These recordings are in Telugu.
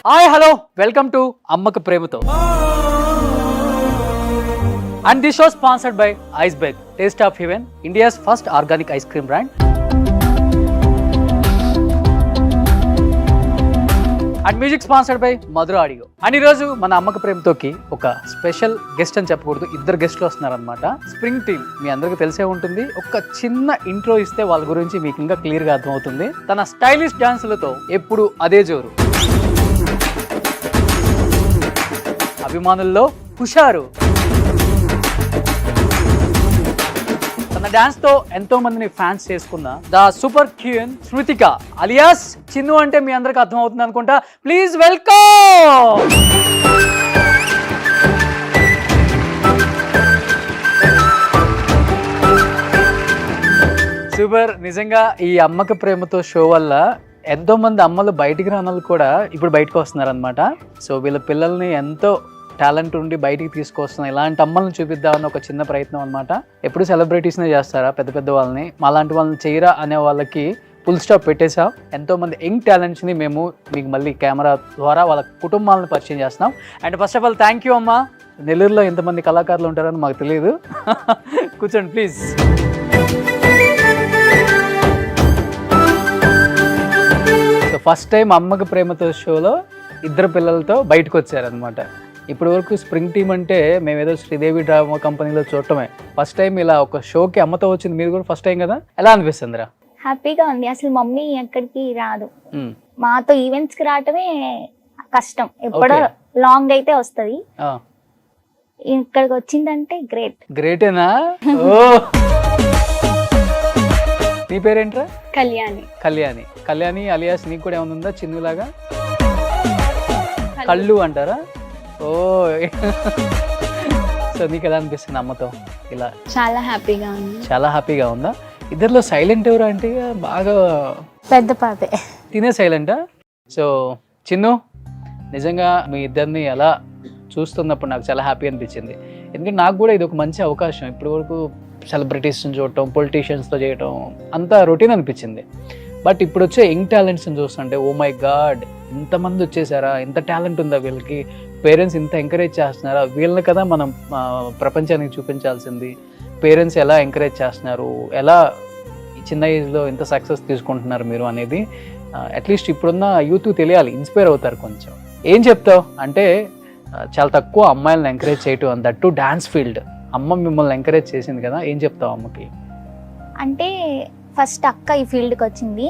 హాయ్ హలో వెల్కమ్ టు అమ్మకు ప్రేమతో. And this show sponsored by Iceberg, Taste of Heaven, India's first organic ice cream brand. And music sponsored by Madhura Audio. And ఈరోజు మన అమ్మక ప్రేమతోకి ఒక స్పెషల్ గెస్ట్ అని చెప్పకూడదు, ఇద్దరు గెస్ట్లు వస్తున్నారనమాట. స్ప్రింగ్ టీమ్ మీ అందరికీ తెలిసే ఉంటుంది. ఒక చిన్న ఇంట్రో ఇస్తే వాళ్ళ గురించి మీకు ఇంకా క్లియర్గా అర్థమవుతుంది. తన స్టైలిష్ డాన్సులతో ఎప్పుడు అదే జోరు, అభిమానుల్లో హుషారు. తన డాన్స్ తో ఎంతో మందిని ఫ్యాన్స్ చేసుకున్న the super queen Smruthika alias Chinnu అంటే మీ అందరికి అర్థం అవుతుంది అనుకుంటా. Please welcome. సూపర్. నిజంగా ఈ అమ్మక ప్రేమతో షో వల్ల ఎంతో మంది అమ్మలు బయటికి రానలు కూడా ఇప్పుడు బయటకు వస్తున్నారు అనమాట. సో వీళ్ళ పిల్లల్ని ఎంతో టాలెంట్ ఉండి బయటికి తీసుకొస్తున్నాం. ఇలాంటి అమ్మల్ని చూపిద్దామని ఒక చిన్న ప్రయత్నం అనమాట. ఎప్పుడు సెలబ్రిటీస్నే చేస్తారా పెద్ద పెద్ద వాళ్ళని, మాలాంటి వాళ్ళని చేయరా అనే వాళ్ళకి ఫుల్ స్టాప్ పెట్టేసాం. ఎంతో మంది యంగ్ టాలెంట్స్ని మేము మీకు మళ్ళీ కెమెరా ద్వారా వాళ్ళ కుటుంబాలను పరిచయం చేస్తున్నాం. And first of all thank you అమ్మా. నెల్లూరులో ఎంతమంది కళాకారులు ఉంటారని మాకు తెలియదు. కూర్చోండి ప్లీజ్. సో ఫస్ట్ టైం అమ్మకి ప్రేమతో షోలో ఇద్దరు పిల్లలతో బయటకు వచ్చారనమాట. ఇప్పటి వరకు స్ప్రింగ్ టీమ్ అంటే మేమేదో శ్రీదేవి డ్రామా కంపెనీలో చూడటమే. ఫస్ట్ టైం ఇలా ఒక షోకి అమ్మతో వచ్చింది, మీరు కూడా ఫస్ట్ టైం కదా, ఎలా అనిపిస్తుందిరా? హ్యాపీగా ఉంది. అసలు మమ్మీ ఎక్కడికి రాదు, మాతో ఈవెంట్స్ కి రావటమే కష్టం. ఎప్పుడో లాంగ్ అయితే వస్తుంది, ఇక్కడికి వచ్చిందంటే గ్రేట్. గ్రేటేనా? ఓ నీ పేరేంట్రా? కళ్యాణి. కళ్యాణి. కళ్యాణి అలియాస్ నీకు కూడా ఏమైనా ఉందా చిన్నులాగా? కళ్ళు అంటారా? ఓ సో నీకు ఎలా అనిపిస్తుంది అమ్మతో ఇలా? చాలా హ్యాపీగా ఉంది. చాలా హ్యాపీగా ఉందా? ఇద్దరిలో సైలెంట్ ఎవరు అంటే బాగా పెద్ద పాపే. తినే సైలెంటా? సో చిన్ను, నిజంగా మీ ఇద్దరిని ఎలా చూస్తున్నప్పుడు నాకు చాలా హ్యాపీ అనిపించింది. ఎందుకంటే నాకు కూడా ఇది ఒక మంచి అవకాశం. ఇప్పటి వరకు సెలబ్రిటీస్ని చూడటం, పొలిటీషియన్స్తో చేయటం అంతా రొటీన్ అనిపించింది. బట్ ఇప్పుడు వచ్చే యంగ్ టాలెంట్స్ని చూస్తుంటే ఓ మై గాడ్, ఇంతమంది వచ్చేసారా, ఇంత టాలెంట్ ఉందా వీళ్ళకి, పేరెంట్స్ ఇంత ఎంకరేజ్ చేస్తున్నారా, వీళ్ళని కదా మనం ప్రపంచానికి చూపించాల్సింది. పేరెంట్స్ ఎలా ఎంకరేజ్ చేస్తున్నారు, ఎలా చిన్న ఏజ్లో ఇంత సక్సెస్ తీసుకుంటున్నారు మీరు అనేది అట్లీస్ట్ ఇప్పుడున్న యూత్ తెలియాలి, ఇన్స్పైర్ అవుతారు కొంచెం. ఏం చెప్తావు అంటే చాలా తక్కువ అమ్మాయిలను ఎంకరేజ్ చేయటం, and that to dance field. అమ్మ మిమ్మల్ని ఎంకరేజ్ చేసింది కదా, ఏం చెప్తావు అమ్మకి? అంటే ఫస్ట్ అక్క ఈ ఫీల్డ్కి వచ్చింది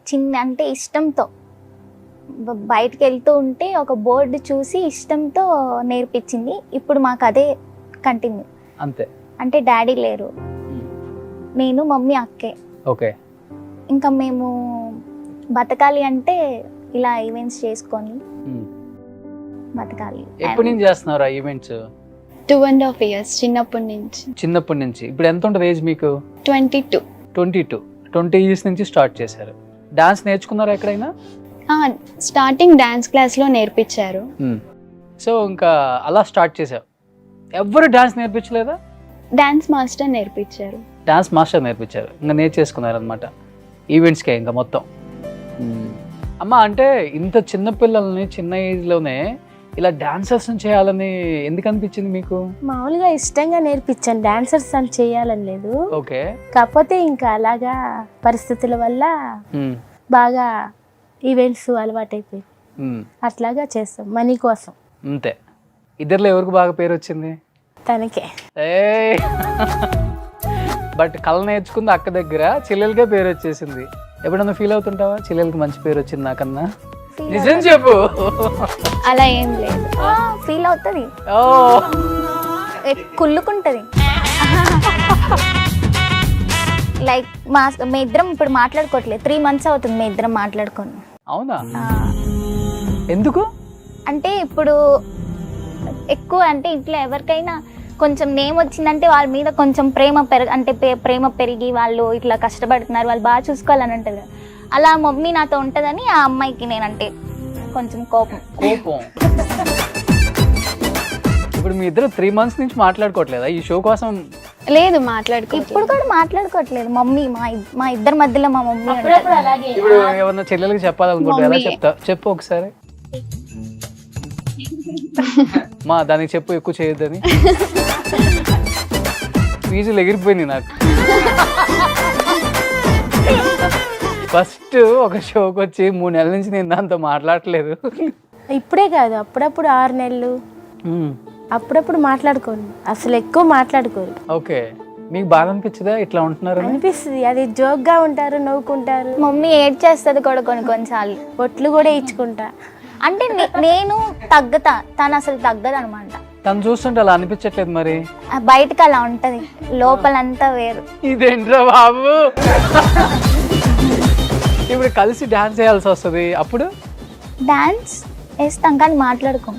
చిన్న అంటే ఇష్టంతో. బయటకు వెళ్తూ ఉంటే ఒక బోర్డు చూసి ఇష్టంతో నేర్పించింది. ఇప్పుడు మాకు అదే కంటిన్యూ. అంతే. అంటే డాడీ లేరు, నేను మమ్మీ అక్కే. ఓకే. ఇంకా మేము బతకాలి అంటే ఇలా ఈవెంట్స్ చేసుకొని బతకాలి. ఎప్పటి నుంచి చేస్తున్నారు ఆ ఈవెంట్స్? 2.5 years చిన్నప్పటి నుంచి. చిన్నప్పటి నుంచి. ఇప్పుడు ఎంత ఉంటుంది ఏజ్ మీకు? 22. 20 years నుంచి స్టార్ట్ చేశారు. డాన్స్ నేర్చుకున్నారా ఎక్కడైనా? స్టార్టింగ్ డాన్స్ క్లాస్లో నేర్పించారు. సో ఇంకా అలా స్టార్ట్ చేశారు. ఎవరు డాన్స్ నేర్పించలేదా? డాన్స్ మాస్టర్ నేర్పించారు. డాన్స్ మాస్టర్ నేర్పించారు, ఇంకా నేర్చేసుకున్నారు అనమాట ఈవెంట్స్కే ఇంకా మొత్తం. అమ్మ అంటే ఇంత చిన్న పిల్లల్ని చిన్న ఏజ్లోనే ఇలా డాన్సర్స్ చేయాలని ఎందుకు అనిపించింది మీకు? మామూలుగా ఇష్టంగా నేర్పించాను, డాన్సర్స్ అని చేయాలని లేదు. ఓకే. కాకపోతే ఇంకా అలాగా పరిస్థితుల వల్ల బాగా ఈవెంట్స్ అలవాటైపోయి అట్లాగా చేస్తాం మనీ కోసం. అంతే. ఇద్దరిలో ఎవరికి బాగా పేరు వచ్చింది? తనకే. బట్ కళ నేర్చుకుంది అక్క దగ్గర, చెల్లెలకే పేరు వచ్చేసింది. ఎప్పుడన్నా ఫీల్ అవుతుంటావా చెల్లెలకి మంచి పేరు వచ్చింది నాకన్నా? నిజం చెప్పు. అలా ఏం లేదు, ఫీల్ అవుతుంది, కుళ్ళుకుంటది. లైక్ మీ ఇద్దరం ఇప్పుడు మాట్లాడుకోవట్లేదు, 3 months అవుతుంది మీ ఇద్దరం మాట్లాడుకోండి. అవునా? ఎందుకు అంటే ఇప్పుడు ఎక్కువ అంటే ఇంట్లో ఎవరికైనా కొంచెం నేమ్ వచ్చిందంటే వాళ్ళ మీద కొంచెం ప్రేమ పెరిగి వాళ్ళు ఇట్లా కష్టపడుతున్నారు, వాళ్ళు బాగా చూసుకోవాలని ఉంటుంది కదా. అలా మమ్మీ నాతో ఉంటుందని ఆ అమ్మాయికి నేనంటే కొంచెం కోపం. ఇప్పుడు మీ ఇద్దరు 3 months నుంచి మాట్లాడుకోవట్లేదా ఈ షో కోసం? లేదు, ఇప్పుడు కూడా మాట్లాడుకోవట్లేదు. మమ్మీ మా ఇద్దరి మధ్యలో మా మమ్మీ. ఇప్పుడు ఏమన్నా చెల్లెలకి చెప్పాలనుకుంటే ఎలా చెప్తా? చెప్పు ఒకసారి. మా దానికి చెప్పు ఎక్కువ చేయొద్దని. ఫీజులు ఎగిరిపోయింది నాకు. ఫస్ట్ ఒక షోకి వచ్చి 3 నెలల నుంచి నేను దాంతో మాట్లాడట్లేదు. ఇప్పుడే కాదు, అప్పుడప్పుడు 6 నెలలు అప్పుడప్పుడు మాట్లాడుకోరు, అసలు ఎక్కువ మాట్లాడుకోరు. ఓకే, మీకు బాధ అనిపించదా ఇట్లా ఉంటున్నారు? అనిపిస్తుంది, అది జోక్గా ఉంటారు, నవ్వుకుంటారు. మమ్మీ ఏడ్ చేస్తుంది కూడా కొన్నిసార్లు. బొట్లు కూడా ఇచ్చుకుంటా. అంటే నేను తగ్గుతా, తను అసలు తగ్గదు అనమాట. తను చూస్తుంటే అలా అనిపించట్లేదు మరి. బయటకు అలా ఉంటది, లోపలంతా వేరు. ఇదేంట్రా బాబు. ఇప్పుడు కలిసి డాన్స్ చేయాల్సి వస్తుంది, అప్పుడు డాన్స్ వేస్తాం కానీ మాట్లాడుకోం.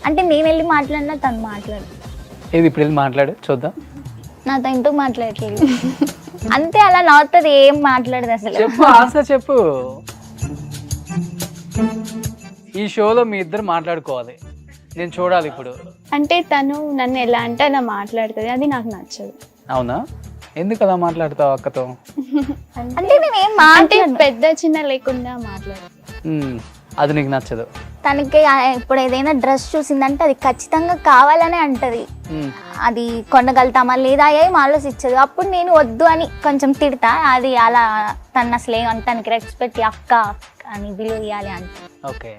అంటే నేను వెళ్ళి మాట్లాడినా తను మాట్లాడు. ఏది ఇప్పుడు వెళ్ళి మాట్లాడు చూద్దాం. నాతో ఎందుకు మాట్లాడట్లేదు అంతే, అలా నవ్వుతుంది, ఏం మాట్లాడదు అసలు. చెప్పు, ఆన్సర్ చెప్పు. ఈ షోలో మీ ఇద్దరు మాట్లాడుకోవాలి, నేను చూడాలి ఇప్పుడు. అంటే తను నన్ను ఎలా అంటే అలా మాట్లాడుతుంది, అది నాకు నచ్చదు. అవునా, ఎందుకు అలా మాట్లాడతావు అక్కతో? అంటే నేను ఏం అంటే మాట్లాడను. పెద్ద చిన్న లేకుండా మాట్లాడు. అది నీకు నచ్చదు. తనకి ఇప్పుడు ఏదైనా డ్రెస్ చూసిందంటే అది ఖచ్చితంగా కావాలనే అంటది. అది కొనగలుగుతామా లేదా ఏం ఆలోచించదు. అప్పుడు నేను వద్దు అని కొంచెం తిడతా, అది అలా తను అసలు ఏమంటే తనకి రెస్పెక్ట్ అక్క అని విలువ ఇవ్వాలి అంటే. ఓకే,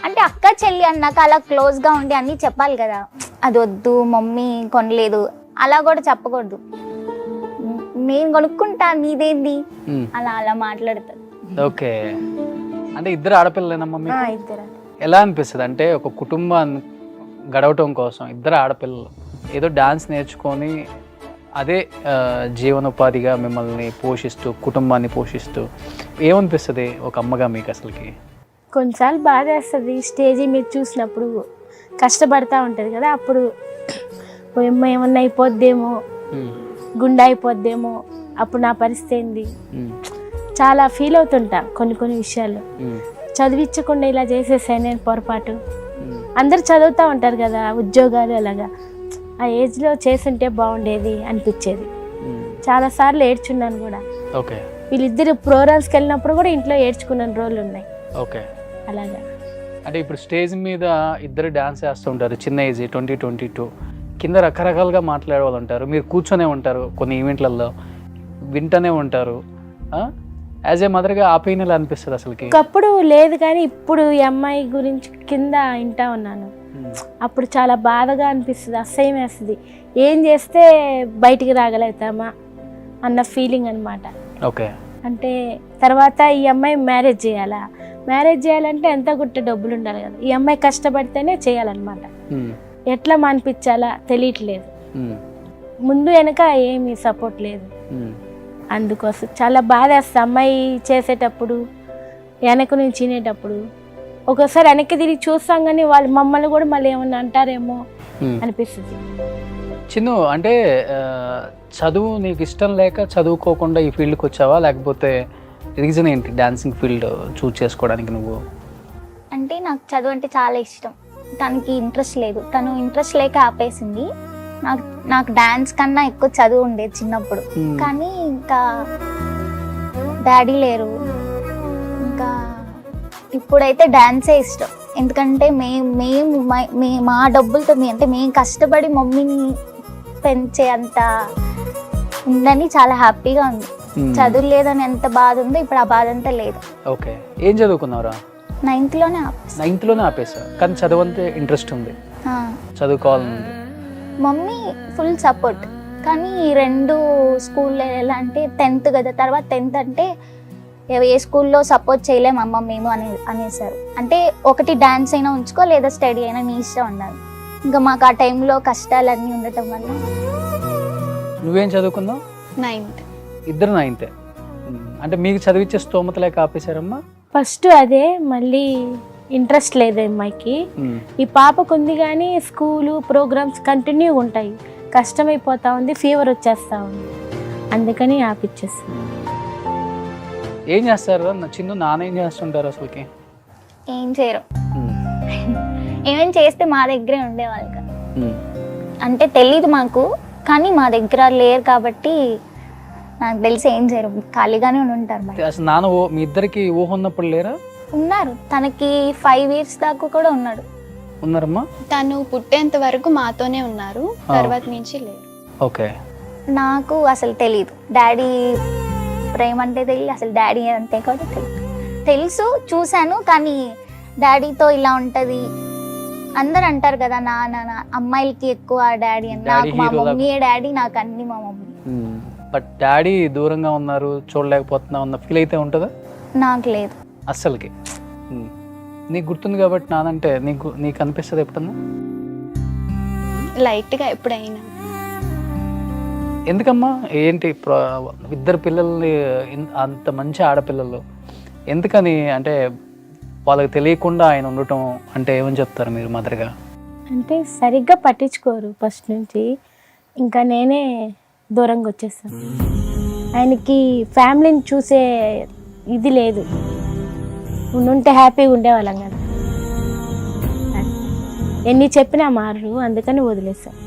అంటే అక్క చెల్లి అన్నాక అలా క్లోజ్గా ఉండి అన్నీ చెప్పాలి కదా. అది వద్దు మమ్మీ కొనలేదు అలా కూడా చెప్పకూడదు. నేను కొనుక్కుంటా నీదేంది అలా అలా మాట్లాడుతుంది. ఓకే. అంటే ఇద్దరు ఆడపిల్లలేనమ్మా మీకు? ఇద్దరు. ఎలా అనిపిస్తుంది అంటే ఒక కుటుంబాన్ని గడవటం కోసం ఇద్దరు ఆడపిల్లలు ఏదో డాన్స్ నేర్చుకొని అదే జీవనోపాధిగా మిమ్మల్ని పోషిస్తూ కుటుంబాన్ని పోషిస్తూ ఏమనిపిస్తుంది ఒక అమ్మగా మీకు అసలుకి? కొన్నిసార్లు బాధ వేస్తుంది, స్టేజీ మీద చూసినప్పుడు కష్టపడతా ఉంటుంది కదా, అప్పుడు ఏమన్నా అయిపోద్దేమో, గుండె అయిపోద్దేమో, అప్పుడు నా పరిస్థితి ఏంది, చాలా ఫీల్ అవుతుంటా కొన్ని విషయాలు. చదివించకుండా ఇలా చేసేసాను నేను పొరపాటు. అందరు చదువుతూ ఉంటారు కదా ఉద్యోగాలు, అలాగా ఆ ఏజ్లో చేసుంటే బాగుండేది అనిపించేది. చాలాసార్లు ఏడ్చున్నాను కూడా. ఓకే. వీళ్ళిద్దరు ప్రోగ్రామ్స్కి వెళ్ళినప్పుడు కూడా ఇంట్లో ఏడ్చుకున్న రోజులు ఉన్నాయి. ఓకే. అలాగా. అంటే ఇప్పుడు స్టేజ్ మీద ఇద్దరు డాన్స్ చేస్తూ ఉంటారు, చిన్న ఏజ్ 20-22, కింద రకరకాలుగా మాట్లాడే వాళ్ళు ఉంటారు, మీరు కూర్చొనే ఉంటారు కొన్ని ఈవెంట్లలో, వింటూనే ఉంటారు. యాజ్ ఏ మదర్గా ఆ పెయిన్ ఎలా అనిపిస్తుంది అసలుకి? ఒకప్పుడు లేదు కానీ ఇప్పుడు ఈ అమ్మాయి గురించి కింద వింటా ఉన్నాను. అప్పుడు చాలా బాధగా అనిపిస్తుంది, అసహ్యం వేస్తుంది. ఏం చేస్తే బయటికి రాగలుగుతామా అన్న ఫీలింగ్ అనమాట. ఓకే. అంటే తర్వాత ఈ అమ్మాయి మ్యారేజ్ చేయాలంటే ఎంత గుట్ట డబ్బులు ఉండాలి కదా, ఈ అమ్మాయి కష్టపడితేనే చేయాలన్నమాట. ఎట్లా మానిపించాలా తెలియట్లేదు, ముందు వెనక ఏమీ సపోర్ట్ లేదు. అందుకోసం చాలా బాధ వేస్తుంది అమ్మాయి చేసేటప్పుడు, వెనక నుంచి వినేటప్పుడు. ఒక్కోసారి వెనక్కి తిరిగి చూస్తాం కానీ వాళ్ళు మమ్మల్ని కూడా మళ్ళీ ఏమన్నా అంటారేమో అనిపిస్తుంది. చిన్ను, అంటే చదువు నీకు ఇష్టం లేక చదువుకోకుండా ఈ ఫీల్డ్కి వచ్చావా, లేకపోతే రీజన్ ఏంటి డాన్సింగ్ ఫీల్డ్ చూస్ చేసుకోవడానికి నువ్వు? అంటే నాకు చదువు అంటే చాలా ఇష్టం, తనకి ఇంట్రెస్ట్ లేదు, తను ఇంట్రెస్ట్ లేక ఆపేసింది. నాకు డాన్స్ కన్నా ఎక్కువ చదువు ఉండేది చిన్నప్పుడు. కానీ ఇంకా డాడీ లేరు, ఇంకా ఇప్పుడైతే డాన్సే ఇష్టం. ఎందుకంటే మా డబ్బులతో మేము కష్టపడి మమ్మీని పెంచే అంత ఉందని చాలా హ్యాపీగా ఉంది. చదువు లేదని ఎంత బాధ ఉందో ఇప్పుడు ఆ బాధ అంతా లేదు. ఓకే. ఏం చదువుకున్నావురా? 9th లోనే ఆపేసా. కానీ చదువు అంతే ఇంట్రెస్ట్ ఉంది, చదువుకోవాలని. Mummy full support. కానీ ఈ 2 స్కూల్లో ఎలా అంటే 10th కదా, తర్వాత 10th అంటే ఏ స్కూల్లో సపోర్ట్ చేయలేము అమ్మ మేము అనేసారు. అంటే ఒకటి డాన్స్ అయినా ఉంచుకో లేదా స్టడీ అయినా నీ ఇష్టం ఉండాలి. ఇంకా మాకు ఆ టైంలో కష్టాలన్నీ ఉండటం వల్ల. నువ్వేం చదువుకున్నావు? 9th. ఇద్దరు 9th. అంటే మీకు చదివించే స్తోమత లేక ఆపేశారమ్మా? ఫస్ట్ అదే, మళ్ళీ ఇంట్రెస్ట్ లేదు అమ్మాయికి. ఈ పాపకు ఉంది కానీ స్కూలు ప్రోగ్రామ్స్ కంటిన్యూ ఉంటాయి, కష్టమైపోతా ఉంది, ఫీవర్ వచ్చేస్తా ఉంది, అందుకని ఆపిచ్చేస్తుంది. ఏం చేస్తారు చిన్న నాన్న, ఏం చేస్తుంటారు అసలుకి? ఏం చేయరు, ఏమేం చేస్తే మా దగ్గరే ఉండేవాళ్ళు కదా. అంటే తెలీదు మాకు, కానీ మా దగ్గర లేరు కాబట్టి నాకు తెలిసి ఏం చేయరు, ఖాళీగానే ఉంటారు. అసలు నాన్న మీ ఇద్దరికి ఊహ ఉన్నప్పుడు లేరా? ఉన్నారు, తనకి 5 years దాకా కూడా ఉన్నాడు. ఉన్నారమ్మా? తను పుట్టేంత వరకు మాతోనే ఉన్నారు, తర్వాత నుంచి లేరు. ఓకే. నాకు అసలు తెలియదు డాడీ ప్రేమ అంటే తెలియదు, అసలు డాడీ అంటే కూడా తెలియదు. తెలుసు, చూశాను, కానీ డాడీతో ఇలా ఉంటుంది అందరు అంటారు కదా, నాన్న అమ్మాయిలకి ఎక్కువ డాడీ అని. నాకు మా మమ్మీయే డాడీ, నాకు అన్ని మా మమ్మీ. బట్ డాడీ దూరంగా ఉన్నారు, చూడలేకపోతున్నా ఉన్న ఫీల్ అయితే ఉంటుందా? నాకు లేదు అస్సలకి. నీకు గుర్తుంది కాబట్టి నానంటే నీకు అనిపిస్తుంది ఎప్పుడన్నా? లైట్గా ఎప్పుడైనా. ఎందుకమ్మా? ఏంటి ఇద్దరు పిల్లల్ని, అంత మంచి ఆడపిల్లలు ఎందుకని అంటే వాళ్ళకి తెలియకుండా ఆయన ఉండటం అంటే ఏమని చెప్తారు మీరు మదర్గా? అంటే సరిగ్గా పట్టించుకోరు ఫస్ట్ నుంచి, ఇంకా నేనే దూరంగా వచ్చేస్తాను. ఆయనకి ఫ్యామిలీని చూసే ఇది లేదు, ఉండుంటే హ్యాపీగా ఉండేవాళ్ళం కదా. ఎన్ని చెప్పినా మారు, అందుకని వదిలేస్తాను.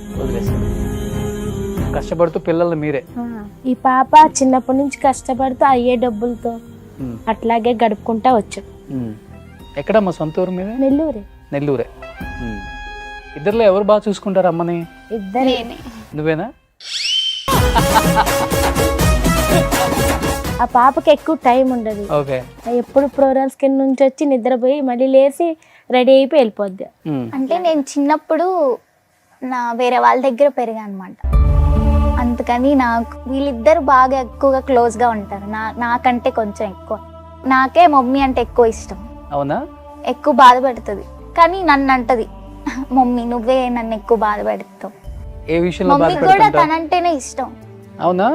కష్టపడుతూ పిల్లల్ని మీరే? ఈ పాప చిన్నప్పటి నుంచి కష్టపడుతూ అయ్యే డబ్బులతో అట్లాగే గడుపుకుంటా వచ్చాం. ఎక్కడమ్మా సొంత ఊరు మీద? నెల్లూరే. నెల్లూరే. ఇద్దరులో ఎవరు బాగా చూసుకుంటారు అమ్మని? ఇద్దరే. నువ్వేనా? ఆ పాపకి ఎక్కువ టైం ఉండదు. ఓకే. ఎప్పుడు ప్రోగ్రామ్స్ కింద నుంచి వచ్చి నిద్రపోయి మళ్ళీ లేచి రెడీ అయిపోయి వెళ్ళిపోద్ది. అంటే నేను చిన్నప్పుడు వేరే వాళ్ళ దగ్గర పెరిగా అనమాట, అందుకని నాకు వీళ్ళిద్దరు బాగా ఎక్కువగా క్లోజ్గా ఉంటారు. నాకంటే కొంచెం ఎక్కువ. నాకే మమ్మీ అంటే ఎక్కువ ఇష్టం. అవునా? ఎక్కువ బాధపడుతుంది, కానీ నన్ను అంటది, మమ్మీ నువ్వే నన్ను ఎక్కువ బాధపడుతావు. ఏ విషయంలో? మమ్మీ కూడా తనంటేనే ఇష్టం. అవునా?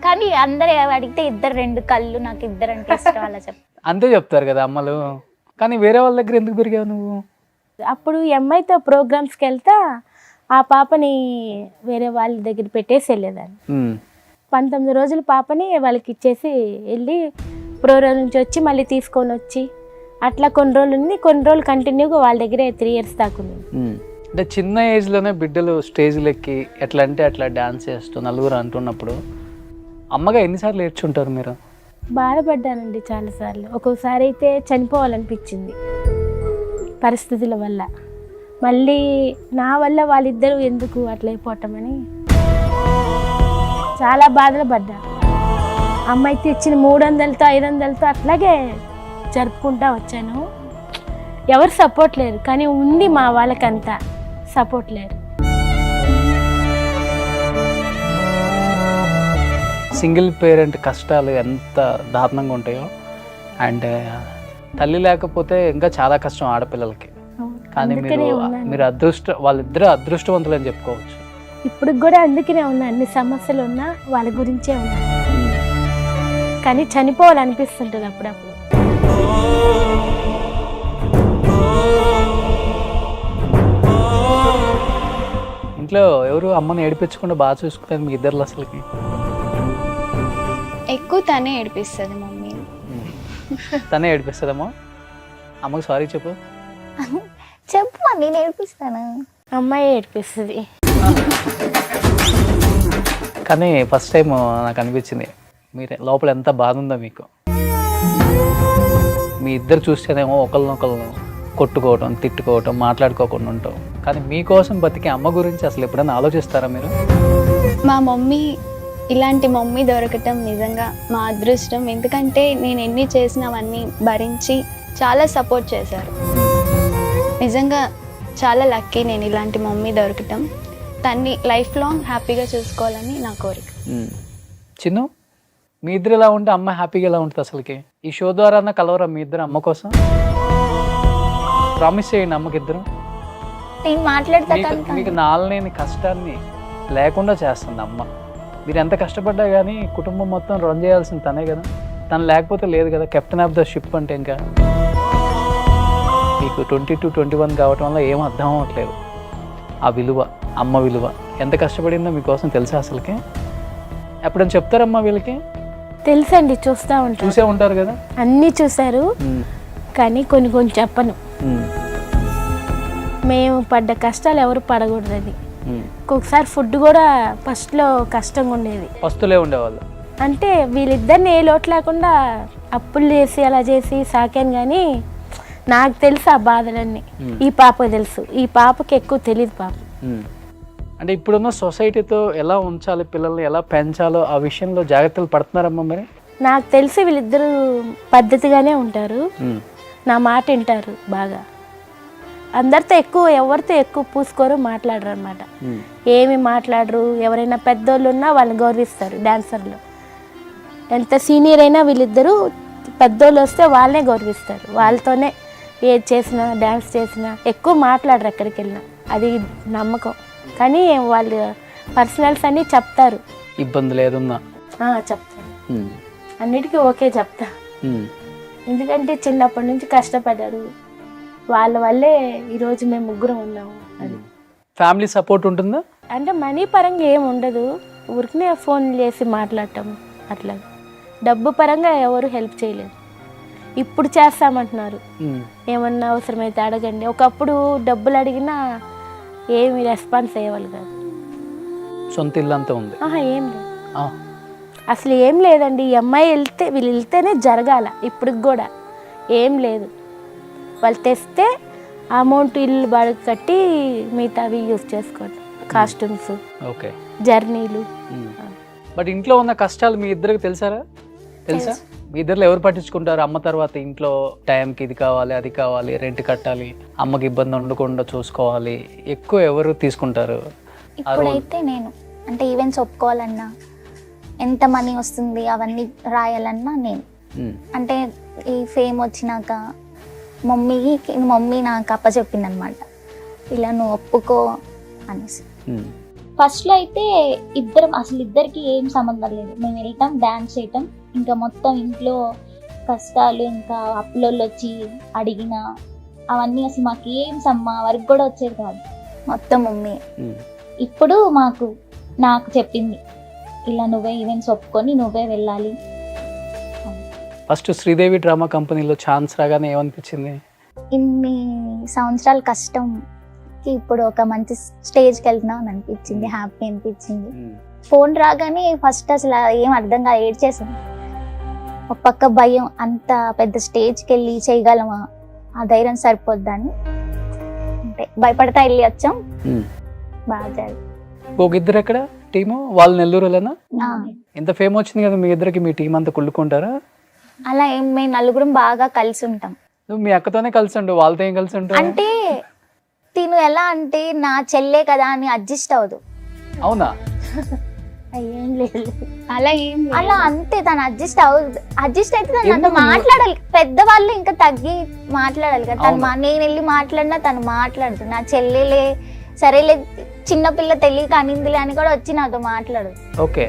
కానీ అందరు అడిగితే ఇద్దరు రెండు కళ్ళు, నాకు ఇద్దరు అంటే ఇష్టం అలా చెప్తారు. అంతే చెప్తారు కదా అమ్మలు. కానీ వేరే వాళ్ళ దగ్గర ఎందుకు పెరిగావు నువ్వు? అప్పుడు అమ్మాయితో ప్రోగ్రామ్స్కి వెళ్తా ఆ పాపని వేరే వాళ్ళ దగ్గర పెట్టేసి వెళ్ళేదాన్ని. 19 రోజులు పాపని వాళ్ళకి ఇచ్చేసి వెళ్ళి ప్రోగ్రామ్ నుంచి వచ్చి మళ్ళీ తీసుకొని వచ్చి అట్లా కొన్ని రోజులు ఉంది. కొన్ని రోజులు కంటిన్యూగా వాళ్ళ దగ్గరే 3 years దాకా ఉంది. అంటే చిన్న ఏజ్లోనే బిడ్డలు స్టేజ్లు ఎక్కి ఎట్లా అంటే అట్లా డాన్స్ చేస్తూ నలుగురు అంటున్నప్పుడు అమ్మగా ఎన్నిసార్లు ఏడ్చుంటారు మీరు? బాధపడ్డానండి చాలాసార్లు. ఒక్కొక్కసారి అయితే చనిపోవాలనిపించింది పరిస్థితుల వల్ల. మళ్ళీ నా వల్ల వాళ్ళిద్దరూ ఎందుకు అట్లా అయిపోవటమని చాలా బాధలు పడ్డా. అమ్మ అయితే ఇచ్చిన 300తో 500తో అట్లాగే జరుపుకుంటా వచ్చాను. ఎవరు సపోర్ట్ లేరు, కానీ ఉంది మా వాళ్ళకంతా సపోర్ట్ లేరు. సింగిల్ పేరెంట్ కష్టాలు ఎంత దారుణంగా ఉంటాయో, అండ్ తల్లి లేకపోతే ఇంకా చాలా కష్టం ఆడపిల్లలకి. కానీ మీరు వాళ్ళిద్దరూ అదృష్టవంతులు అని చెప్పుకోవచ్చు. ఇప్పుడు కూడా అందుకనే ఉన్నా, అన్ని సమస్యలు ఉన్నా వాళ్ళ గురించే ఉన్నా, కానీ చనిపోవాలనిపిస్తుంటుంది అప్పుడప్పుడు. ఇంట్లో ఎవరు అమ్మని ఏడిపించకుండా బాగా చూసుకుంటారు మీ ఇద్దరు అసలుకి? ఎక్కువ తనే ఏడిపిస్తుంది మమ్మీ. తనే ఏడిపిస్తుందమ్మా? అమ్మకి సారీ చెప్పు. చెప్పు, నేను ఏడిపిస్తాను. అమ్మాయి ఏడిపిస్తుంది. కానీ ఫస్ట్ టైం నాకు అనిపించింది మీరు లోపల ఎంత బాధ ఉందో మీకు. మీ ఇద్దరు చూస్తేనేమో ఒకరినొకరు కొట్టుకోవటం, తిట్టుకోవటం, మాట్లాడుకోకుండా ఉంటాం. కానీ మీకోసం బతికే అమ్మ గురించి అసలు ఎప్పుడైనా ఆలోచిస్తారా మీరు? మా మమ్మీ, ఇలాంటి మమ్మీ దొరకటం నిజంగా మా అదృష్టం. ఎందుకంటే నేను ఎన్ని చేసినవన్నీ భరించి చాలా సపోర్ట్ చేశారు. నిజంగా చాలా లక్కీ నేను ఇలాంటి మమ్మీ దొరకటం. తన్ని లైఫ్ లాంగ్ హ్యాపీగా చూసుకోవాలని నా కోరిక. చిన్ను, మీ ఇద్దరు ఎలా ఉంటే అమ్మ హ్యాపీగా ఎలా ఉంటుంది అసలుకి? ఈ షో ద్వారా కలవరా మీ ఇద్దరు అమ్మ కోసం? ప్రామిస్ చేయండి అమ్మకి ఇద్దరు. నేను మాట్లాడతాను. మీకు నాలుగు కష్టాన్ని లేకుండా చేస్తుంది అమ్మ. మీరు ఎంత కష్టపడ్డా కానీ కుటుంబం మొత్తం రన్ చేయాల్సింది తనే కదా. తను లేకపోతే లేదు కదా. కెప్టెన్ ఆఫ్ ద షిప్ అంటే ఇంకా మీకు 22-21 కావటం వల్ల ఏం అర్థం అవ్వట్లేదు. ఆ విలువ, అమ్మ విలువ ఎంత కష్టపడిందో మీకోసం తెలుసా అసలుకి? ఎప్పుడైనా చెప్తారమ్మా వీళ్ళకి? తెలుసండి, చూసే ఉంటారు కదా. అన్నీ చూశారు, కానీ కొన్ని చెప్పను. మేము పడ్డ కష్టాలు ఎవరు పడకూడదు. అది ఒక్కొక్కసారి ఫుడ్ కూడా ఫస్ట్లో కష్టంగా ఉండేది. వస్తులే ఉండేవాళ్ళు. అంటే వీళ్ళిద్దరిని ఏ లోటు లేకుండా అప్పులు చేసి అలా చేసి సాకాను, కానీ నాకు తెలుసు ఆ బాధలన్నీ. ఈ పాపకు తెలుసు, ఈ పాపకి ఎక్కువ తెలియదు పాప. అంటే ఇప్పుడున్న సొసైటీతో ఎలా ఉంచాలి, పిల్లల్ని ఎలా పెంచాలో ఆ విషయంలో జాగ్రత్తలు పడుతున్నారమ్మా మరి? నాకు తెలిసి వీళ్ళిద్దరూ పద్ధతిగానే ఉంటారు, నా మాట వింటారు బాగా. అందరితో ఎక్కువ, ఎవరితో ఎక్కువ పూసుకోరు, మాట్లాడరు అనమాట. ఏమి మాట్లాడరు. ఎవరైనా పెద్దోళ్ళు ఉన్నా వాళ్ళని గౌరవిస్తారు. డాన్సర్లు ఎంత సీనియర్ అయినా వీళ్ళిద్దరూ పెద్దోళ్ళు వస్తే వాళ్ళనే గౌరవిస్తారు. వాళ్ళతోనే ఏది చేసినా, డ్యాన్స్ చేసినా ఎక్కువ మాట్లాడరు ఎక్కడికి వెళ్ళినా. అది నమ్మకం. కానీ వాళ్ళు పర్సనల్స్ అన్నీ చెప్తారు. ఇబ్బందులు ఏదున్నా చెప్తారు. అన్నిటికీ ఓకే చెప్తా. ఎందుకంటే చిన్నప్పటి నుంచి కష్టపడ్డారు. వాళ్ళ వల్లే ఈరోజు మేము ముగ్గురం ఉన్నాము. అది ఫ్యామిలీ సపోర్ట్ ఉంటుందా? అంటే మనీ పరంగా ఏమి ఉండదు, ఊరికనే ఫోన్ చేసి మాట్లాడటం అట్లా. డబ్బు పరంగా ఎవరు హెల్ప్ చేయలేదు. ఇప్పుడు చేస్తామంటున్నారు. ఏమన్నా అవసరమైతే అడగండి. ఒకప్పుడు డబ్బులు అడిగినా ఏమి రెస్పాన్స్ అయ్యేవాళ్ళు కాదు. సొంత ఇల్లు అంతా ఉంది? ఏం లేదు, అసలు ఏం లేదండి. ఈ అమ్మాయి వెళ్తే వీళ్ళు వెళ్తేనే జరగాల. ఇప్పుడు కూడా ఏం లేదు. వాళ్ళు తెస్తే అమౌంట్ ఇల్లు బాగా కట్టి మిగతా అవి యూజ్ చేసుకోండి. Costumes, okay, జర్నీలు. బట్ ఇంట్లో ఉన్న కష్టాలు మీ ఇద్దరికి తెలుసా? మీ ఇద్దరు ఎవరు పట్టించుకుంటారు? అమ్మ తర్వాత ఇంట్లో టైంకి ఇది కావాలి, అది కావాలి, రెంట్ కట్టాలి, అమ్మకి ఇబ్బంది ఉండకుండా చూసుకోవాలి, ఎక్కువ ఎవరు తీసుకుంటారు? ఇప్పుడైతే నేను అంటే ఈవెంట్స్ ఒప్పుకోవాలన్నా, ఎంత మనీ వస్తుంది అవన్నీ రాయాలన్నా నేను. అంటే ఈ ఫేమ్ వచ్చినాక మమ్మీ నాకు అప్పచెప్పింది అనమాట, ఇలా నువ్వు ఒప్పుకో అనేసి. ఫస్ట్లో అయితే ఇద్దరికి ఏం సంబంధం లేదు. మేము వెళ్తాం, డాన్స్ చేయటం, ఇంకా మొత్తం ఇంట్లో కష్టాలు, ఇంకా అప్పులోళ్ళు వచ్చి అడిగిన అవన్నీ అసలు మాకు ఏం మా వరకు కూడా వచ్చేది కాదు, మొత్తం మమ్మీ. ఇప్పుడు నాకు చెప్పింది, ఇలా నువ్వే ఈవెంట్స్ ఒప్పుకొని నువ్వే వెళ్ళాలి. ఫస్ట్ శ్రీదేవి డ్రామా కంపెనీలో ఛాన్స్ రాగానే ఏమనిపించింది? ఇన్ని సంవత్సరాల కష్టంకి ఇప్పుడు ఒక మంచి స్టేజ్కి వెళ్తున్నాం అని అనిపించింది, హ్యాపీ అనిపించింది. ఫోన్ రాగానే ఫస్ట్ అసలు ఏం అర్థం కాదు, ఏడ్చేసాను. ఒక పక్క భయం, అంత పెద్ద స్టేజ్కి వెళ్ళి చేయగలమా, ఆ ధైర్యం సరిపోద్దని అంటే భయపడతా వెళ్ళి వచ్చాం. బాగా జరిగింది. ఒక ఇద్దరు ఎక్కడ టీము? వాళ్ళు నెల్లూరులోనా? ఎంత ఫేమ్ వచ్చింది కదా మీ ఇద్దరికి, మీ టీం అంతా కుళ్ళుకుంటారా? అలా ఏం, మేము నలుగురం బాగా కలిసి ఉంటాం. నువ్వు మీ అక్కతోనే కలిసి ఉంటావు, వాళ్ళతో ఏం కలిసి ఉంటావు? అంటే తిను ఎలా అంటే నా చెల్లే కదా అని అడ్జస్ట్ అవ్వదు. అవునా? ఏం లేదు, అలా ఏం అలా అంతే. తను అడ్జస్ట్ అయితే తను మాట్లాడాలి. పెద్దవాళ్ళు ఇంకా తగ్గి మాట్లాడాలి కదా. నేను వెళ్ళి మాట్లాడినా తను మాట్లాడదు. నా చెల్లెలే సరేలే, చిన్నపిల్ల తెలియక అనిందిలే అని కూడా వచ్చి నాతో మాట్లాడదు. ఓకే,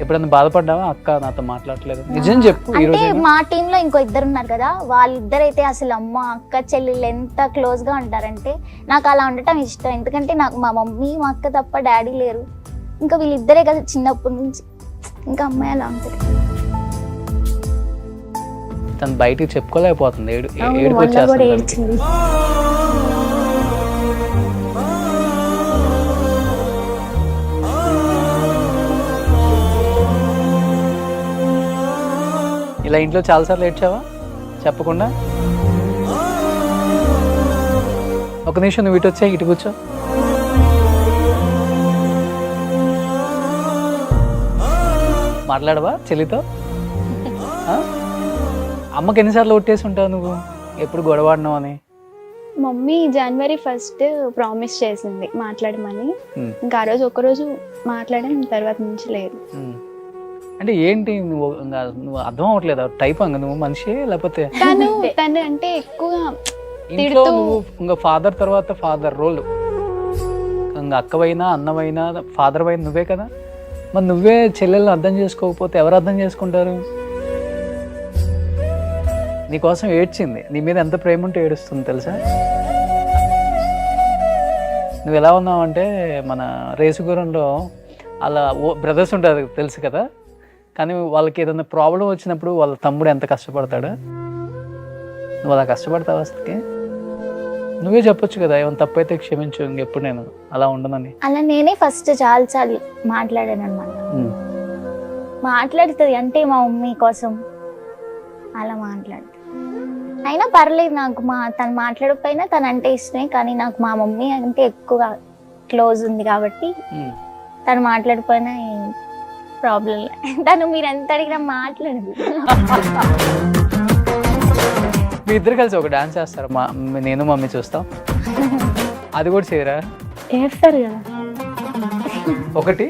ఎప్పుడన్నా బాధపడ్డావా అక్క నాతో మాట్లాడలేదు? నిజం చెప్పు. అంటే మా టీమ్ లో ఇంకో ఇద్దరు ఉన్నారు కదా, వాళ్ళిద్దరైతే అసలు అమ్మ అక్క చెల్లెళ్ళు ఎంత క్లోజ్ గా ఉంటారంటే నాకు అలా ఉండటం ఇష్టం. ఎందుకంటే నాకు మా మమ్మీ మా అక్క తప్ప డాడీ లేరు, ఇంకా వీళ్ళిద్దరే కదా చిన్నప్పటి నుంచి, ఇంకా అమ్మాయి అలా ఉంటుంది. తను బయటికి చెప్పుకోలేకపోతుంది, ఏడ్చింది. ఇలా ఇంట్లో చాలాసార్లు ఏడ్చావా చెప్పకుండా? ఒక నిమిషం నువ్వు ఇటు వచ్చా, ఇటు కూర్చో. మాట్లాడవా చెల్లితో? అమ్మకి ఎన్నిసార్లు ఒట్టేసి ఉంటావు నువ్వు, ఎప్పుడు గొడవాడినావు అని? మమ్మీ January 1st ప్రామిస్ చేసింది మాట్లాడమని. ఇంకా ఆ రోజు ఒక్కరోజు మాట్లాడాం, తర్వాత నుంచి లేదు. అంటే ఏంటి నువ్వు అర్థం అవ్వట్లేదా? టైప్ నువ్వు మనిషి లేకపోతే? తను అంటే ఎక్కువ ఇంట్లో నువ్వు ఇంకా ఫాదర్ తర్వాత ఫాదర్ రోల్, ఇంకా అక్కవైనా అన్నవైనా ఫాదర్ అయినా నువ్వే కదా. మరి నువ్వే చెల్లెల్ని అర్థం చేసుకోకపోతే ఎవరు అర్థం చేసుకుంటారు? నీకోసం ఏడ్చింది, నీ మీద ఎంత ప్రేమ ఉంటే ఏడుస్తుంది తెలుసా? నువ్వు ఎలా ఉన్నావంటే మన రేసుగురంలో అలా బ్రదర్స్ ఉంటారు తెలుసు కదా, కానీ వాళ్ళకి ఏదైనా ప్రాబ్లం వచ్చినప్పుడు వాళ్ళ తమ్ముడు ఎంత కష్టపడతాడు, నువ్వు అలా కష్టపడతావు. అసలుకి నువ్వే చెప్పొచ్చు కదా, ఏమైనా తప్పైతే క్షమించు, ఇంకెప్పుడు నేను అలా ఉండనని. అలా నేనే ఫస్ట్ చాలా మాట్లాడాను అనమాట. మాట్లాడుతుంది అంటే మా మమ్మీ కోసం అలా మాట్లాడుతుంది. అయినా పర్లేదు నాకు తను మాట్లాడకపోయినా తను అంటే ఇష్టమే, కానీ నాకు మా మమ్మీ అంటే ఎక్కువ క్లోజ్ ఉంది కాబట్టి తను మాట్లాడిపోయినా ఏం ప్రాబ్లం లేదు. తను మీరు ఎంత అడిగినా మాట్లాడదు. మీ ఇద్దరు కలిసి ఒక డాన్స్ చేస్తారు, నేను మమ్మీ చూస్తాం. అది కూడా చేయరా? వేస్తారు కదా. ఒకటి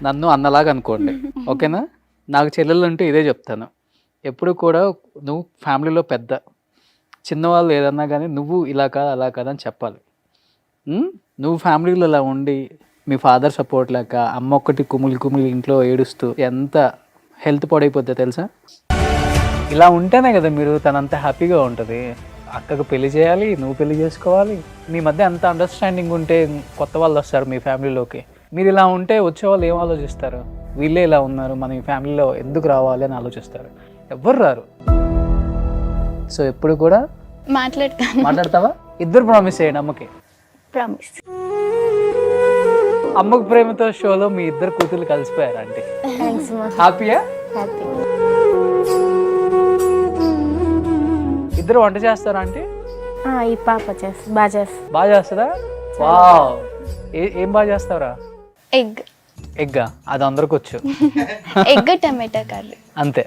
నన్ను అన్నలాగా అనుకోండి, ఓకేనా? నాకు చెల్లెలు అంటే ఇదే చెప్తాను ఎప్పుడు కూడా, నువ్వు ఫ్యామిలీలో పెద్ద, చిన్నవాళ్ళు ఏదన్నా కానీ నువ్వు ఇలా కాదు అలా కాదని చెప్పాలి. నువ్వు ఫ్యామిలీలో ఇలా ఉండి మీ ఫాదర్ సపోర్ట్ లేక అమ్మ ఒక్కటి కుమిలి ఇంట్లో ఏడుస్తూ ఎంత హెల్త్ పాడైపోద్దో తెలుసా? ఇలా ఉంటేనే కదా మీరు తనంత హ్యాపీగా ఉంటుంది. అక్కకు పెళ్లి చేయాలి, నువ్వు పెళ్లి చేసుకోవాలి, మీ మధ్య అంత అండర్స్టాండింగ్ ఉంటే కొత్త వాళ్ళు వస్తారు మీ ఫ్యామిలీలోకి. మీరు ఇలా ఉంటే వచ్చేవాళ్ళు ఏం ఆలోచిస్తారు? వీళ్ళే ఇలా ఉన్నారు, మన ఈ ఫ్యామిలీలో ఎందుకు రావాలి అని ఆలోచిస్తారు. ఎవ్వరు రారు. సో ఎప్పుడు కూడా మాట్లాడతావా? ఇద్దరు ప్రామిస్ చేయండి అమ్మకి. ప్రామిస్. అమ్మకు ప్రేమతో షోలో మీ ఇద్దరు కూతుర్లు కలిసిపోయారు అంటే హ్యాపీయా? హ్యాపీ. ఇద్దరు వంట చేస్తారా అంటే? ఈ పాప చేస్తా, బాగా చేస్తుందా? వావ్, ఏం బాగా చేస్తావురా? ఎగ్గా? అది అందరికి వచ్చు. ఎగ్ టమాటా కర్రీ అంతే.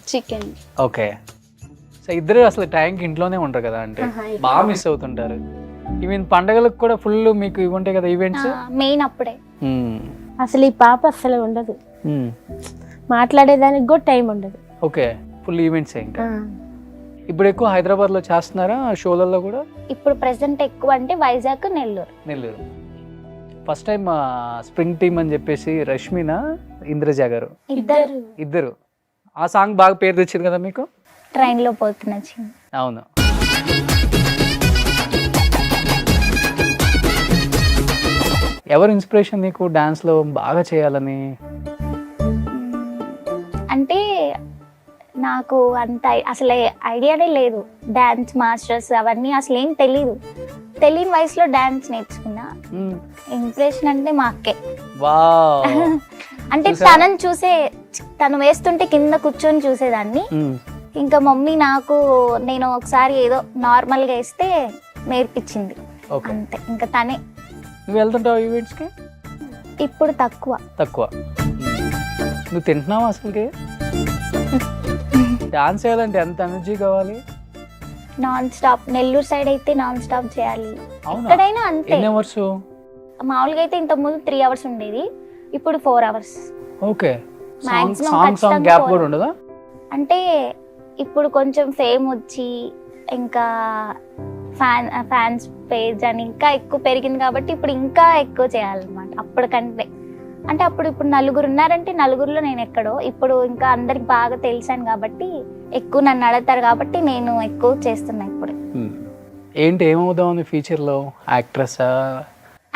చికెన్. ఓకే. సో ఇద్దరు అసలు టైంకి ఇంట్లోనే ఉంటారు కదా, అంటే బాగా మిస్ అవుతుంటారు. ఈవెన్ పండగలకు కూడా ఫుల్ మీకు ఇవి ఉంటాయి కదా ఈవెంట్స్. మెయిన్ అప్పుడే అసలు ఈ పాప అసలు ఉండదు, మాట్లాడేదానికి కూడా టైం ఉండదు. Okay, full events. ఇంకా ఇప్పుడు ఎక్కువ హైదరాబాద్ లో చేస్తున్నారా షోలలో కూడా? ఇప్పుడు ప్రెసెంట్ ఎక్కువ అంటే Vizag, Nellore. First time spring team అని చెప్పేసి రష్మిన, ఇంద్రజ గారు ఇద్దరు ఆ సాంగ్ బాగా పేరు తెచ్చింది కదా మీకు. ట్రైన్ లో పోతున్నా. అవును. ఎవరు ఇన్స్పిరేషన్ నీకు డాన్స్ లో బాగా చేయాలని? అంటే నాకు అంత అసలు ఐడియానే లేదు. డాన్స్ మాస్టర్స్ అవన్నీ అసలు ఏం తెలియని వయసులో డాన్స్ నేర్చుకున్నా. ఇంప్రెషన్ అంటే మా అక్కే. అంటే తనని చూసే, తను వేస్తుంటే కింద కూర్చొని చూసేదాన్ని. ఇంకా మమ్మీ నేను ఒకసారి ఏదో నార్మల్ గా వేస్తే నేర్పించింది అంతే. ఇంకా తనే. నువ్వు వెళ్తుంటావు ఈవెంట్స్ కి? ఇప్పుడు తక్కువ. నువ్వు తింటున్నావా అసలుకి? డాన్స్ చేయాలంటే ఎంత ఎనర్జీ కావాలి? Non stop. నెల్లూరు సైడ్ అయితే నాన్ స్టాప్ చేయాలి. ఎక్కడైనా అంతే. ఎన్ని అవర్స్? మామూలుగా అయితే ఇంతకు ముందు 3 hours ఉండేది, ఇప్పుడు 4 hours. ఓకే. సాంగ్ గ్యాప్ కూడా ఉండదా? అంటే ఇప్పుడు కొంచెం ఫేమ్ వచ్చి ఇంకా ఫ్యాన్స్ పేజ్ అని ఇంకా ఎక్కువ పెరిగింది కాబట్టి ఇప్పుడు ఇంకా ఎక్కువ చేయాలన్నమాట అప్పటికంటే. అంటే ఇప్పుడు నలుగురు ఉన్నారంటే నలుగురిలో నేను ఎక్కడో, ఇప్పుడు ఇంకా అందరికి బాగా తెలిసాను కాబట్టి ఎక్కువ నన్ను అడుగుతారు కాబట్టి నేను ఎక్కువ చేస్తున్నా ఇప్పుడు. ఏంటి ఏమవుదాం ఫ్యూచర్ లో?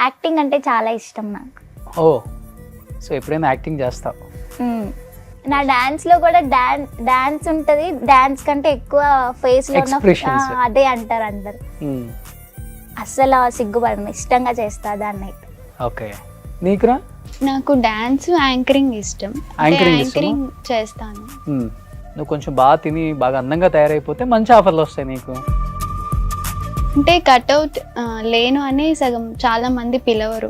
యాక్టింగ్ అంటే చాలా ఇష్టం నాకు. ఓ, సో ఎప్పుడైనా యాక్టింగ్ చేస్తావు? నా డాన్స్ లో కూడా డాన్స్ ఉంటది. డాన్స్ కంటే ఎక్కువ ఫేస్ లో అదే అంటారు అందరు. అస్సలు సిగ్గుపడను, ఇష్టంగా చేస్తా దాన్ని అయితే. ఓకే. నీకురా? నాకు డాన్స్, యాంకరింగ్ ఇష్టం. యాంకరింగ్ చేస్తాను. నువ్వు కొంచెం బాగా తిని బాగా అందంగా తయారైపోతే మంచి ఆఫర్లు వస్తాయి నీకు. అంటే కట్అవుట్ లేను అని సగం చాలా మంది పిలవరు.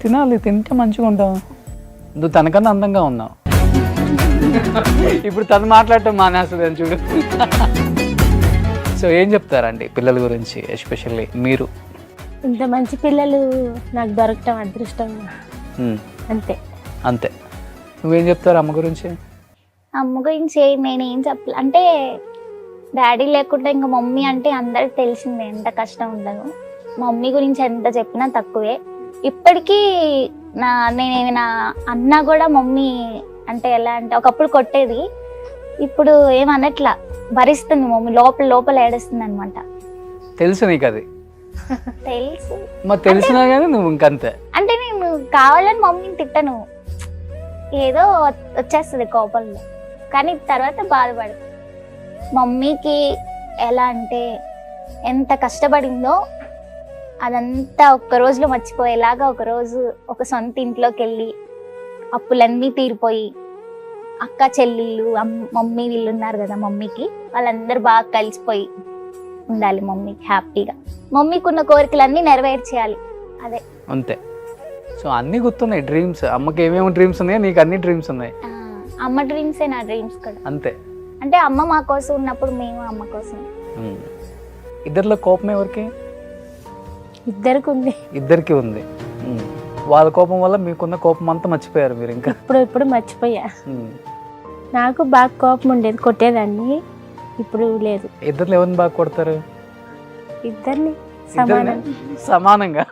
తినాలి, తింటే మంచిగా ఉంటావు. నువ్వు తనకన్నా అందంగా ఉన్నావు. ఇప్పుడు తను మాట్లాడటం మానేస్తుంది అని చూడు. సో ఏం చెప్తారండి పిల్లల గురించి, ఎస్పెషల్లీ మీరు? ఇంత మంచి పిల్లలు నాకు దొరకటం అదృష్టం అంతే. అంతే. నువ్వేం చెప్తారు అమ్మ గురించి? అమ్మ గురించి నేనేం చెప్పలే. అంటే డాడీ లేకుండా ఇంకా మమ్మీ అంటే అందరికి తెలిసిందే ఎంత కష్టం ఉండదు. మమ్మీ గురించి ఎంత చెప్పినా తక్కువే. ఇప్పటికీ నా అన్న కూడా మమ్మీ అంటే ఎలా అంటే ఒకప్పుడు కొట్టేది, ఇప్పుడు ఏమనట్లా, భరిస్తుంది మమ్మీ, లోపల లోపల ఏడుస్తుంది అనమాట. తెలుసు నీకు అది, తెలుసు. మరి తెలిసినా కానీ నువ్వు ఇంకంతే. అంటే నేను కావాలని మమ్మీని తిట్టను, ఏదో వచ్చేస్తుంది కోపంలో, కానీ తర్వాత బాధపడు. మమ్మీకి ఎలా అంటే ఎంత కష్టపడిందో అదంతా ఒక్క రోజులో మర్చిపోయేలాగా ఒకరోజు ఒక సొంత ఇంట్లోకి వెళ్ళి అప్పులన్నీ తీరిపోయి అక్క చెల్లెళ్ళు మమ్మీ వీళ్ళు ఉన్నారు కదా, మమ్మీకి వాళ్ళందరూ బాగా కలిసిపోయి ఉండాలి మమ్మీకి హ్యాపీగా. మమ్మీకి ఉన్న కోరికలన్నీ నెరవేర్చేయాలి, అదే అంతే. సో అన్నీ గుర్తున్నాయి డ్రీమ్స్. అమ్మకి ఏమేమి డ్రీమ్స్ ఉన్నాయో నీకు అన్ని డ్రీమ్స్ ఉన్నాయి. అమ్మ డ్రీమ్సే నా డ్రీమ్స్ కూడా. అంతే. అంటే అమ్మ మా కోసం ఉన్నప్పుడు మేము అమ్మ కోసం. ఇద్దరిలో కోపం ఎవరికి? ఇద్దరికి ఉంది. ఇద్దరికి ఉంది. వాళ్ళ కోపం వల్ల మీకున్న కోపం అంతా మర్చిపోయారు మీరు ఇంకా. ఇప్పుడు మర్చిపోయా. నాకు బాగా కోపం ఉండేది, కొట్టేదాన్ని. ఇప్పుడు లేదు. ఇద్దరు ఎవరిని బాగా కొడతారు? ఇద్దరిని సమానంగా.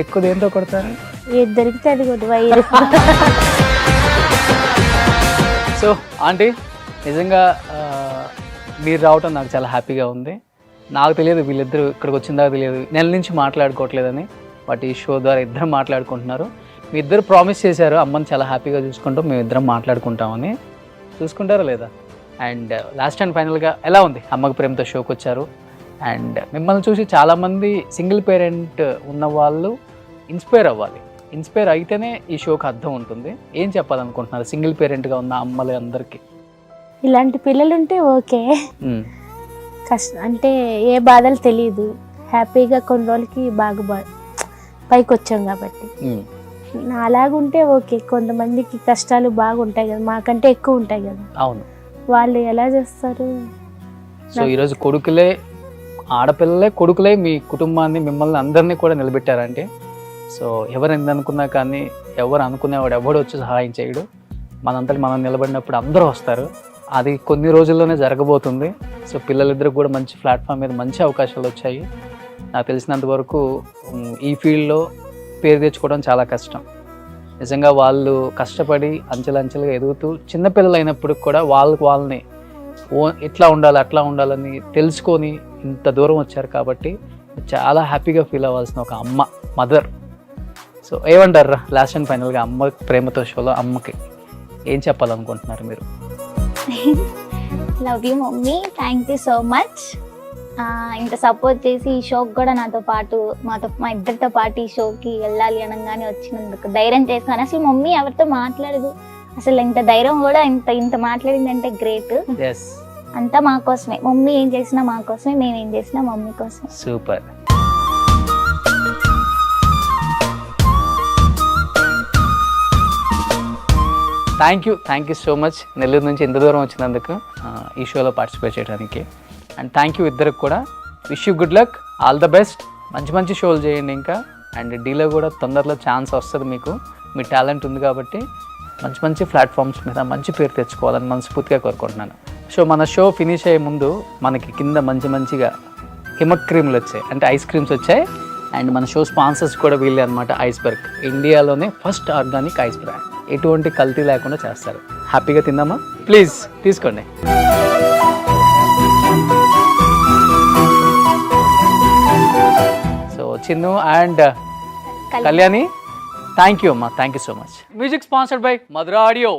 ఎక్కువ దేంతో కొడతారు? దొరికితే అది కూడా వైరు. సో ఆంటీ, నిజంగా మీరు రావటం నాకు చాలా హ్యాపీగా ఉంది. నాకు తెలియదు వీళ్ళిద్దరు ఇక్కడికి వచ్చిన దాకా తెలియదు, నెల నుంచి మాట్లాడుకోవట్లేదని. బట్ ఈ షో ద్వారా ఇద్దరు మాట్లాడుకుంటున్నారు. మీ ఇద్దరు ప్రామిస్ చేశారు అమ్మని చాలా హ్యాపీగా చూసుకుంటాం, మేము ఇద్దరం మాట్లాడుకుంటామని. చూసుకుంటారా లేదా? అండ్ లాస్ట్ అండ్ ఫైనల్గా ఎలా ఉంది? అమ్మకి ప్రేమతో షోకి వచ్చారు. అండ్ మిమ్మల్ని చూసి చాలామంది సింగిల్ పేరెంట్ ఉన్న వాళ్ళు ఇన్స్పైర్ అవ్వాలి. ఇన్స్పైర్ అయితేనే ఈ షోకి అర్థం ఉంటుంది. ఏం చెప్పాలనుకుంటున్నారు సింగిల్ పేరెంట్గా ఉన్న అమ్మలు అందరికీ? ఇలాంటి పిల్లలు ఉంటే ఓకే. కష్టం అంటే ఏ బాధలు తెలియదు, హ్యాపీగా కొన్ని రోజులకి బాగా పైకి వచ్చాం కాబట్టి. అలాగుంటే ఓకే. కొంతమందికి కష్టాలు బాగుంటాయి కదా, మాకంటే ఎక్కువ ఉంటాయి కదా. అవును. వాళ్ళు ఎలా చేస్తారు? సో ఈరోజు కొడుకులే, ఆడపిల్లలే కొడుకులే మీ కుటుంబాన్ని, మిమ్మల్ని అందరినీ కూడా నిలబెట్టారంటే, సో ఎవరు ఎందుకున్నా కానీ ఎవరు అనుకునేవాడు ఎవడు వచ్చి సహాయం చేయడు. మనంతటి మనం నిలబడినప్పుడు అందరూ వస్తారు. అది కొన్ని రోజుల్లోనే జరగబోతుంది. సో పిల్లలిద్దరికి కూడా మంచి ప్లాట్ఫామ్ మీద మంచి అవకాశాలు వచ్చాయి. నాకు తెలిసినంత వరకు ఈ ఫీల్డ్లో పేరు తెచ్చుకోవడం చాలా కష్టం. నిజంగా వాళ్ళు కష్టపడి అంచెలంచెలుగా ఎదుగుతూ చిన్నపిల్లలు అయినప్పుడు కూడా వాళ్ళని ఎట్లా ఉండాలి అట్లా ఉండాలని తెలుసుకొని ఇంత దూరం వచ్చారు కాబట్టి చాలా హ్యాపీగా ఫీల్ అవ్వాల్సిన ఒక అమ్మ, మదర్. సో ఏమంటారు లాస్ట్ అండ్ ఫైనల్గా అమ్మ ప్రేమతో షోలో అమ్మకి ఏం చెప్పాలనుకుంటున్నారు మీరు? Love you mummy, thank you so much. ఇంత సపోర్ట్ చేసి ఈ షోకి కూడా నాతో పాటు మా ఇద్దరితో పాటు ఈ షోకి వెళ్ళాలి అనగానే వచ్చినందుకు ధైర్యం చేస్తాను. అసలు మమ్మీ ఎవరితో మాట్లాడదు, అసలు ఇంత ధైర్యం కూడా ఇంత మాట్లాడిందంటే గ్రేట్. అంతా మా కోసమే. మమ్మీ ఏం చేసినా మా కోసమే, మేము ఏం చేసినా మమ్మీ కోసమే. Super. Thank you so much Nellore నుంచి ఇంత దూరం వచ్చినందుకు ఈ షోలో పార్టిసిపేట్ చేయడానికి. అండ్ థ్యాంక్ యూ ఇద్దరికి కూడా. Wish you good luck, all the best. మంచి షోలు చేయండి ఇంకా. అండ్ డీలో కూడా తొందరలో ఛాన్స్ వస్తుంది మీకు. మీ టాలెంట్ ఉంది కాబట్టి మంచి ప్లాట్ఫామ్స్ మీద మంచి పేరు తెచ్చుకోవాలని మనస్ఫూర్తిగా కోరుకుంటున్నాను. సో మన షో ఫినిష్ అయ్యే ముందు మనకి కింద మంచిగా హిమక్రీమ్లు వచ్చాయి, అంటే ఐస్ క్రీమ్స్ వచ్చాయి. అండ్ మన షో స్పాన్సర్స్ కూడా వీళ్ళే అనమాట. ఐస్బర్గ్ ఇండియాలోనే ఫస్ట్ ఆర్గానిక్ ఐస్ బ్రాండ్, ఎటువంటి కల్తీ లేకుండా చేస్తారు. హ్యాపీగా తిందామా? ప్లీజ్ తీసుకోండి. So Chinnu and Kalyani, thank you అమ్మా, thank you so much. Music sponsored by Madhura audio.